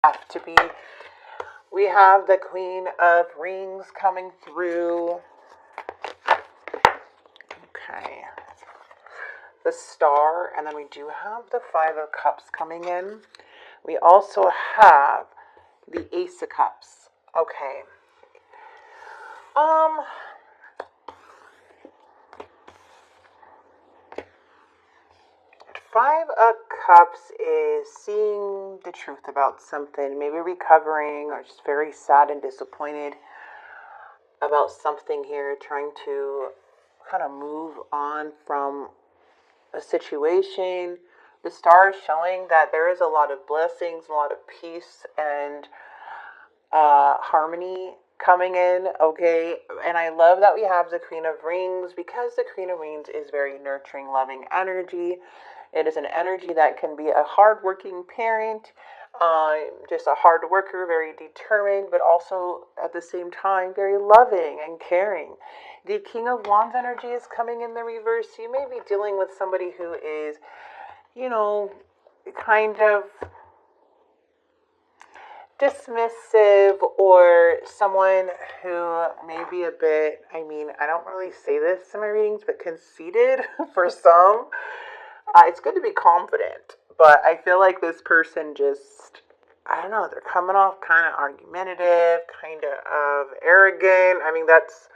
have to be. We have the Queen of Rings coming through. Okay. The Star, and then we do have the Five of Cups coming in. We also have the Ace of Cups. Okay. Five of Cups is seeing the truth about something, maybe recovering or just very sad and disappointed about something here, trying to kind of move on from a situation. The Star is showing that there is a lot of blessings, a lot of peace and harmony coming in, okay? And I love that we have the Queen of Rings, because the Queen of Rings is very nurturing, loving energy. It is an energy that can be a hardworking parent, just a hard worker, very determined, but also at the same time very loving and caring. The King of Wands energy is coming in the reverse. You may be dealing with somebody who is, kind of dismissive, or someone who may be a bit, I don't really say this in my readings, but conceited for some. It's good to be confident, but I feel like this person just, I don't know, they're coming off kind of argumentative, kind of arrogant. That's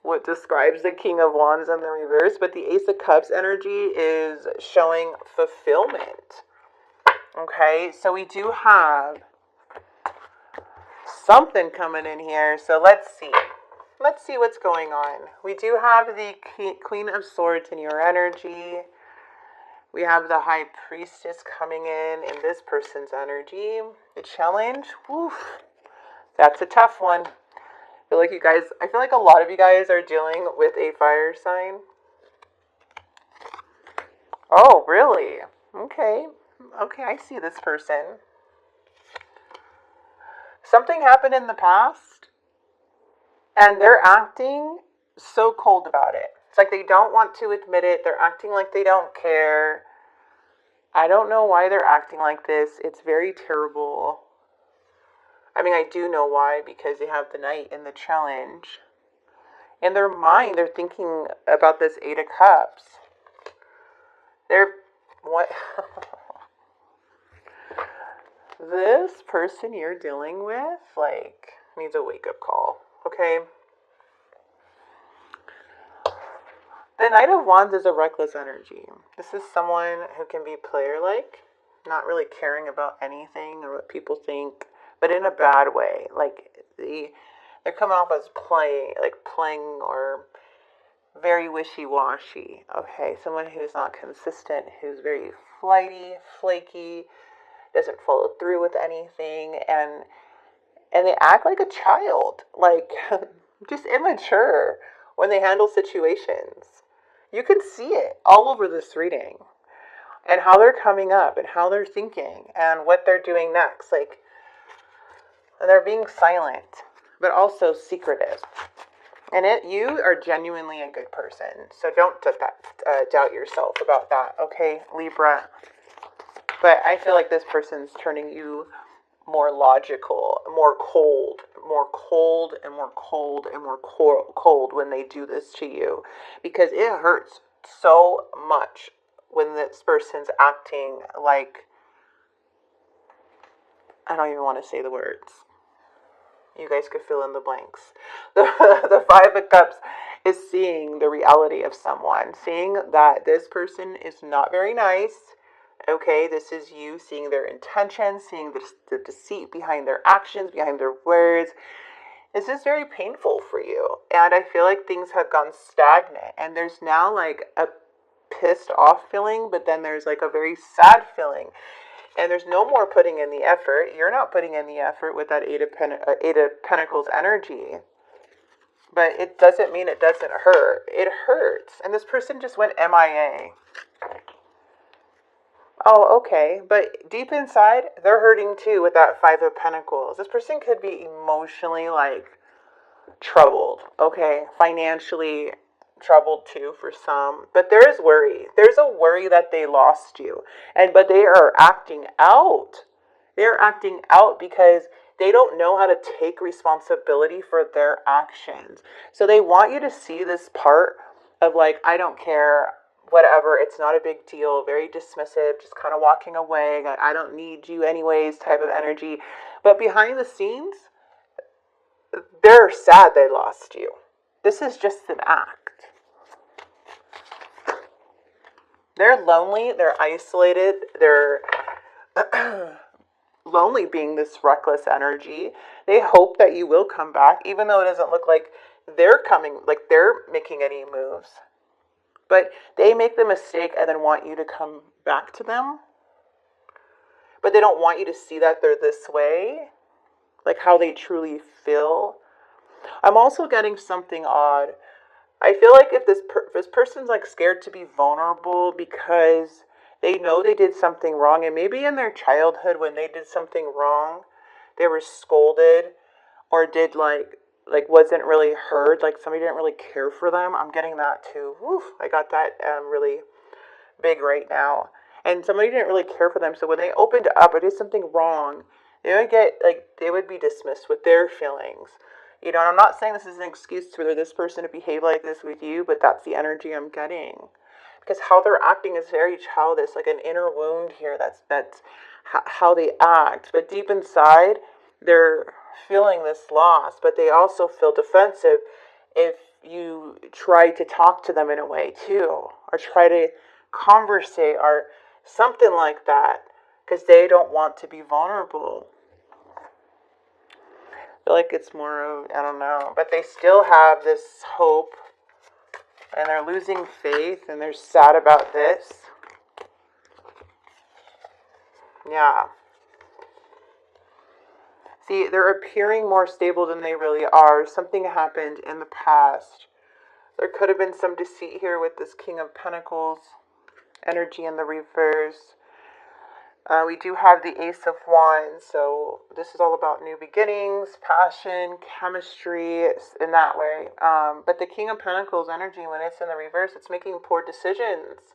what describes the King of Wands in the reverse, but the Ace of Cups energy is showing fulfillment. Okay, so we do have something coming in here, so let's see. Let's see what's going on. We do have the Queen of Swords in your energy. We have the High Priestess coming in this person's energy. The challenge, woof, that's a tough one. I feel like a lot of you guys are dealing with a fire sign. Oh, really? Okay, I see this person. Something happened in the past, and they're acting so cold about it. It's like they don't want to admit it. They're acting like they don't care. I don't know why they're acting like this. It's very terrible. I do know why, because they have the Knight in the challenge. In their mind, they're thinking about this Eight of Cups. What? This person you're dealing with, needs a wake-up call, okay? The Knight of Wands is a reckless energy. This is someone who can be player-like, not really caring about anything or what people think, but in a bad way. They're coming off as playing or very wishy-washy. Okay, someone who's not consistent, who's very flighty, flaky, doesn't follow through with anything, and they act like a child, just immature when they handle situations. You can see it all over this reading, and how they're coming up, and how they're thinking, and what they're doing next. And they're being silent, but also secretive. And you are genuinely a good person, so don't doubt yourself about that, okay, Libra? But I feel like this person's turning you more logical, more cold, and more cold, and more cold when they do this to you. Because it hurts so much when this person's acting like, I don't even want to say the words. You guys could fill in the blanks. The Five of Cups is seeing the reality of someone, seeing that this person is not very nice. Okay, this is you seeing their intentions, seeing the deceit behind their actions, behind their words. This is very painful for you. And I feel like things have gone stagnant. And there's now a pissed off feeling, but then there's a very sad feeling. And there's no more putting in the effort. You're not putting in the effort with that Eight of Pentacles energy. But it doesn't mean it doesn't hurt. It hurts. And this person just went MIA. Oh, okay. But deep inside, they're hurting too with that Five of Pentacles. This person could be emotionally troubled. Okay. Financially troubled too for some. But there is worry. There's a worry that they lost you. But they are acting out They're acting out because they don't know how to take responsibility for their actions. So they want you to see this part of like, I don't care, whatever, it's not a big deal, very dismissive, just kind of walking away, like, I don't need you anyways type of energy. But behind the scenes, they're sad they lost you. This is just an act. They're lonely, they're isolated, they're lonely being this reckless energy. They hope that you will come back, even though it doesn't look like they're coming, like they're making any moves. But they make the mistake and then want you to come back to them. But they don't want you to see that they're this way, like how they truly feel. I'm also getting something odd. I feel like if this person's like scared to be vulnerable because they know they did something wrong, and maybe in their childhood when they did something wrong, they were scolded or did like wasn't really heard, like somebody didn't really care for them. I'm getting that too. Oof, I got that really big right now. And somebody didn't really care for them, so when they opened up or did something wrong, they would be dismissed with their feelings. You know, and I'm not saying this is an excuse for this person to behave like this with you, but that's the energy I'm getting. Because how they're acting is very childish, like an inner wound here. That's how they act. But deep inside, they're feeling this loss, but they also feel defensive if you try to talk to them in a way too, or try to conversate or something like that, because they don't want to be vulnerable. I feel like it's more of, I don't know, but they still have this hope, and they're losing faith, and they're sad about this. Yeah. See, they're appearing more stable than they really are. Something happened in the past. There could have been some deceit here with this King of Pentacles energy in the reverse. We do have the Ace of Wands, so this is all about new beginnings, passion, chemistry, in that way. But the King of Pentacles energy, when it's in the reverse, it's making poor decisions.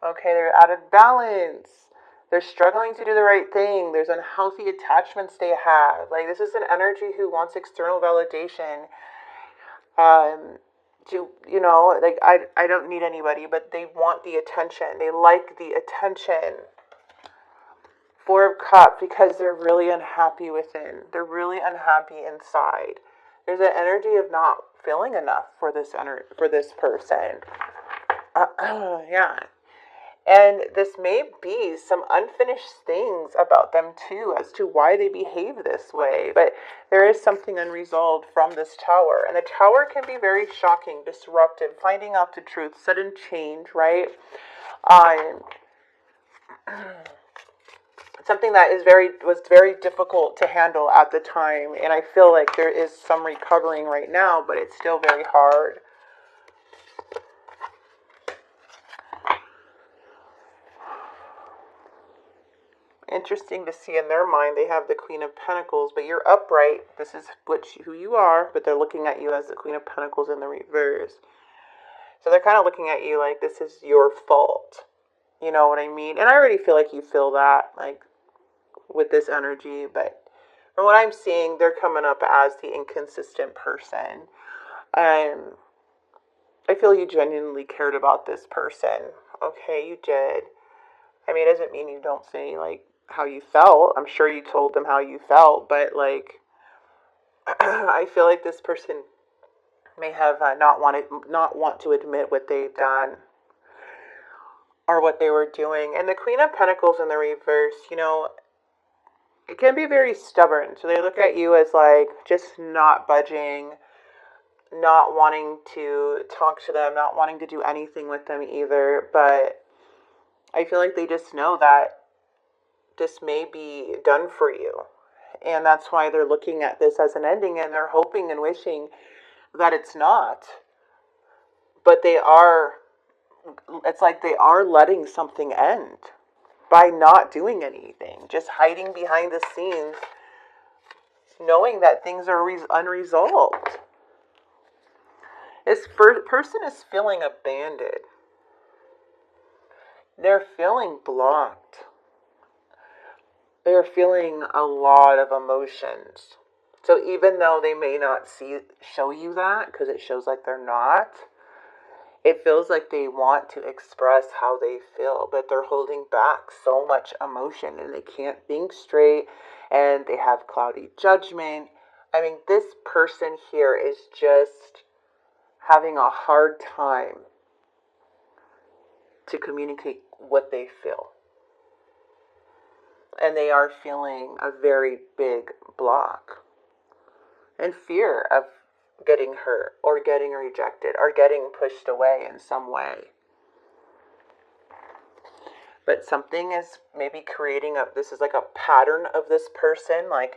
Okay, they're out of balance. They're struggling to do the right thing. There's unhealthy attachments they have. Like, this is an energy who wants external validation. I don't need anybody, but they want the attention. They like the attention. Four of Cups, because they're really unhappy within. They're really unhappy inside. There's an energy of not feeling enough for this person. Yeah. And this may be some unfinished things about them too, as to why they behave this way. But there is something unresolved from this Tower. And the Tower can be very shocking, disruptive, finding out the truth, sudden change, right? Something that was very difficult to handle at the time. And I feel like there is some recovering right now, but it's still very hard. Interesting to see in their mind, they have the Queen of Pentacles, but you're upright. This is who you are, but they're looking at you as the Queen of Pentacles in the reverse. So they're kind of looking at you like this is your fault. You know what I mean? And I already feel like you feel that, like, with this energy, but from what I'm seeing, they're coming up as the inconsistent person. I feel you genuinely cared about this person. Okay, you did. I mean, it doesn't mean you don't say, like, how you felt. I'm sure you told them how you felt, but, like, I feel like this person may have not want to admit what they've done or what they were doing. And the Queen of Pentacles in the reverse, you know, it can be very stubborn. So they look at you as, like, just not budging, not wanting to talk to them, not wanting to do anything with them either. But I feel like they just know that this may be done for you. And that's why they're looking at this as an ending, and they're hoping and wishing that it's not. But it's like they are letting something end by not doing anything, just hiding behind the scenes, knowing that things are unresolved. This person is feeling abandoned. They're feeling blocked. they're feeling a lot of emotions. So even though they may not show you that, because it shows like they're not, it feels like they want to express how they feel, but they're holding back so much emotion and they can't think straight and they have cloudy judgment. I mean, this person here is just having a hard time to communicate what they feel. And they are feeling a very big block and fear of getting hurt or getting rejected or getting pushed away in some way. But something is maybe creating this is like a pattern of this person, like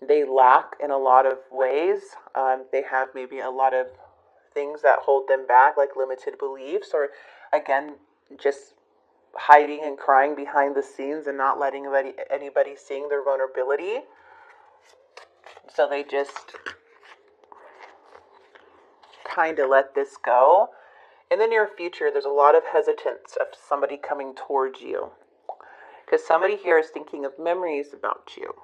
they lack in a lot of ways. They have maybe a lot of things that hold them back, like limited beliefs, or again, just hiding and crying behind the scenes and not letting anybody seeing their vulnerability. So they just kind of let this go. In the near future, there's a lot of hesitance of somebody coming towards you, because somebody here is thinking of memories about you,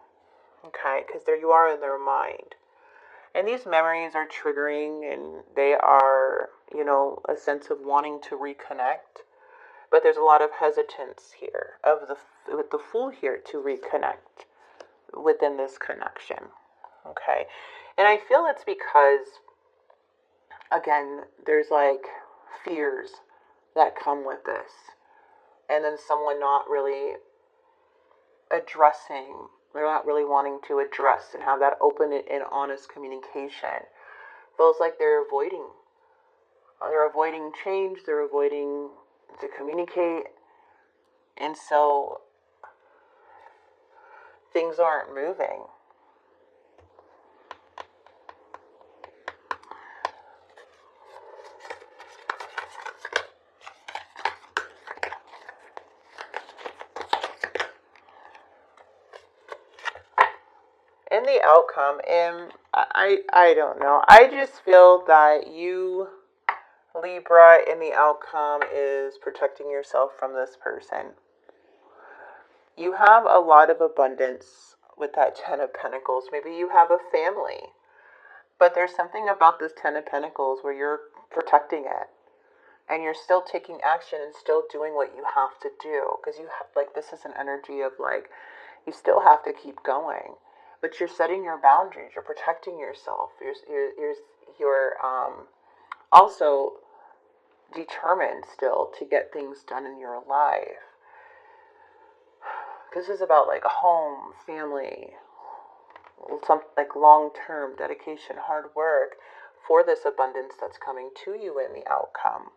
okay, because there you are in their mind. And these memories are triggering and they are, a sense of wanting to reconnect. But there's a lot of hesitance here with the Fool here to reconnect within this connection. Okay. And I feel it's because, again, there's like fears that come with this. And then someone not really addressing, they're not really wanting to address and have that open and honest communication. Feels like they're avoiding change, they're avoiding to communicate, and so things aren't moving. In the outcome, and I don't know, I just feel that you, Libra, in the outcome is protecting yourself from this person. You have a lot of abundance with that Ten of Pentacles. Maybe you have a family, but there's something about this Ten of Pentacles where you're protecting it and you're still taking action and still doing what you have to do, because this is an energy of like you still have to keep going, but you're setting your boundaries, you're protecting yourself, you're also determined still to get things done in your life. This is about like a home, family, some like long-term dedication, hard work for this abundance that's coming to you in the outcome.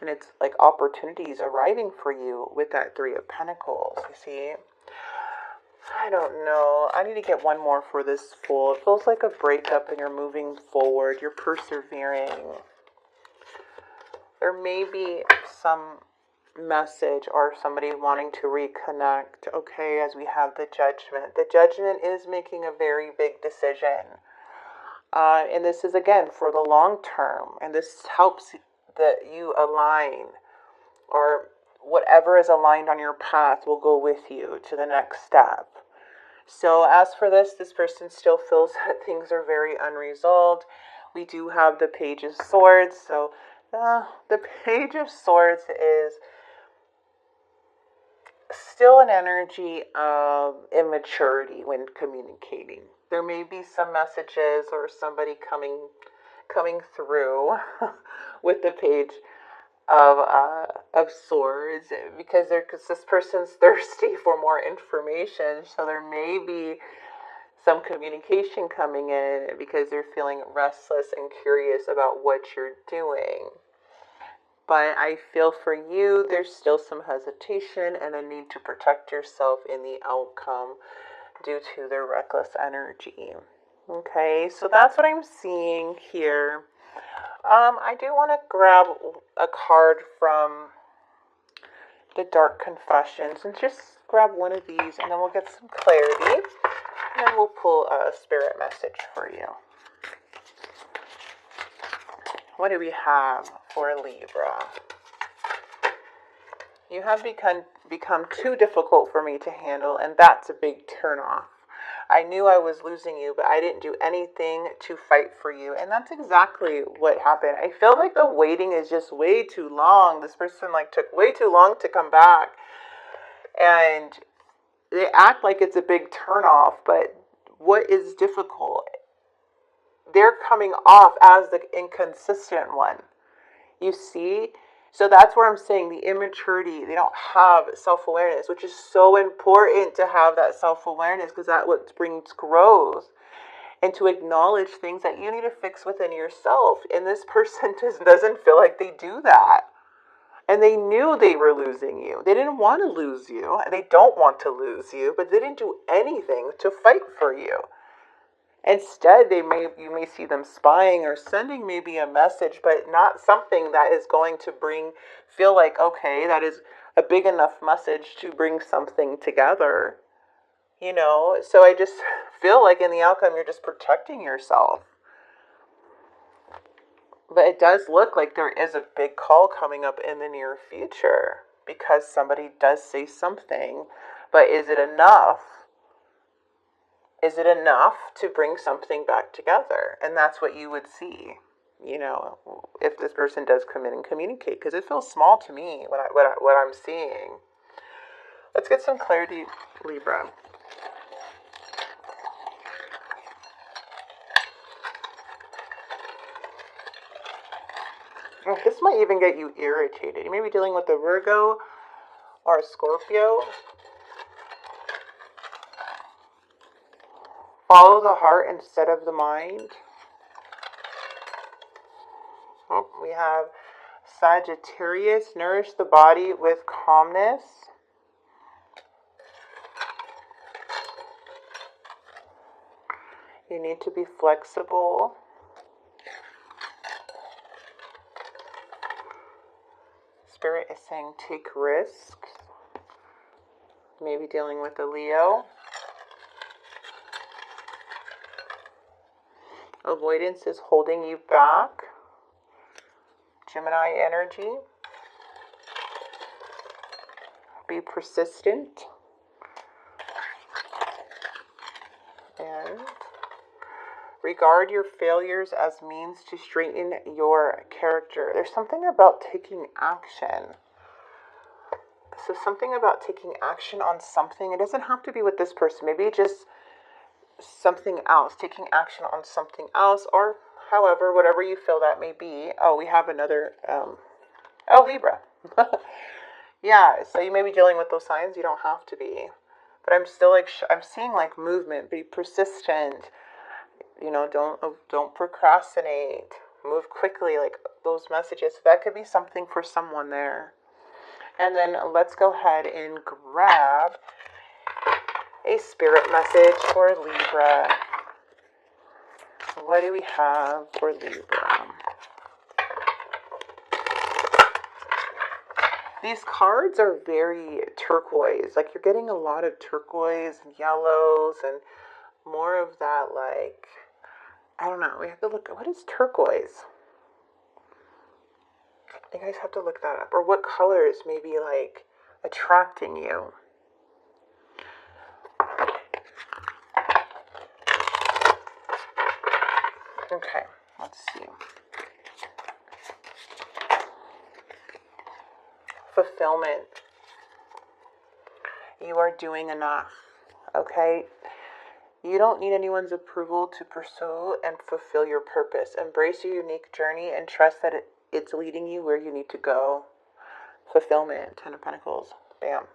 And it's like opportunities arriving for you with that Three of Pentacles, you see. I don't know. I need to get one more for this Fool. It feels like a breakup and you're moving forward. You're persevering. There may be some message or somebody wanting to reconnect. Okay, as we have the Judgment. The Judgment is making a very big decision. And this is, again, for the long term. And this helps that you align, or whatever is aligned on your path will go with you to the next step. So as for this person still feels that things are very unresolved. We do have the Page of Swords. So the Page of Swords is still an energy of immaturity when communicating. There may be some messages or somebody coming through with the Page of Swords, because this person's thirsty for more information. So there may be some communication coming in because they're feeling restless and curious about what you're doing. But I feel for you, there's still some hesitation and a need to protect yourself in the outcome due to their reckless energy. Okay, so that's what I'm seeing here. I do want to grab a card from the Dark Confessions and just grab one of these, and then we'll get some clarity, and then we'll pull a spirit message for you. What do we have for Libra? You have become too difficult for me to handle, and that's a big turnoff. I knew I was losing you, but I didn't do anything to fight for you. And that's exactly what happened. I feel like the waiting is just way too long. This person took way too long to come back. And they act like it's a big turnoff, but what is difficult? They're coming off as the inconsistent one. You see? So that's where I'm saying the immaturity, they don't have self-awareness, which is so important to have that self-awareness, because that's what brings growth, and to acknowledge things that you need to fix within yourself. And this person just doesn't feel like they do that. And they knew they were losing you. They didn't want to lose you. They don't want to lose you, but they didn't do anything to fight for you. Instead, you may see them spying or sending maybe a message, but not something that is going to feel like, okay, that is a big enough message to bring something together. So I just feel like in the outcome, you're just protecting yourself. But it does look like there is a big call coming up in the near future, because somebody does say something. But is it enough? Is it enough to bring something back together? And that's what you would see, if this person does come in and communicate, because it feels small to me what I'm seeing. Let's get some clarity, Libra. This might even get you irritated. You may be dealing with a Virgo or a Scorpio. Follow the heart instead of the mind. Oh, we have Sagittarius. Nourish the body with calmness. You need to be flexible. Spirit is saying take risks. Maybe dealing with a Leo. Avoidance is holding you back. Gemini energy. Be persistent. And regard your failures as means to straighten your character. There's something about taking action. So something about taking action on something. It doesn't have to be with this person. Maybe just something else. Taking action on something else, or however, whatever you feel that may be. Oh, we have another, Libra. Yeah, so you may be dealing with those signs. You don't have to be. But I'm still I'm seeing movement. Be persistent. Don't procrastinate. Move quickly, those messages. So that could be something for someone there. And then let's go ahead and grab a spirit message for Libra. What do we have for Libra? These cards are very turquoise. You're getting a lot of turquoise and yellows and more of that, I don't know. We have to look at what is turquoise. You guys have to look that up. Or what colors may be attracting you. Okay, let's see. Fulfillment. You are doing enough. Okay? You don't need anyone's approval to pursue and fulfill your purpose. Embrace your unique journey and trust that it's leading you where you need to go. Fulfillment. 10 of Pentacles. Bam.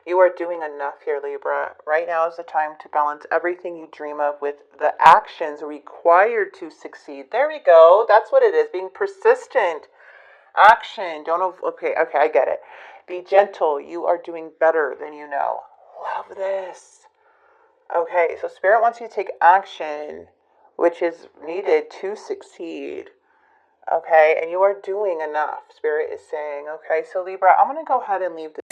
You are doing enough here, Libra. Right now is the time to balance everything you dream of with the actions required to succeed. There we go. That's what it is. Being persistent. Action. Okay, I get it. Be gentle. You are doing better than you know. Love this. Okay, so Spirit wants you to take action, which is needed to succeed. Okay, and you are doing enough, Spirit is saying. Okay, so Libra, I'm going to go ahead and leave this.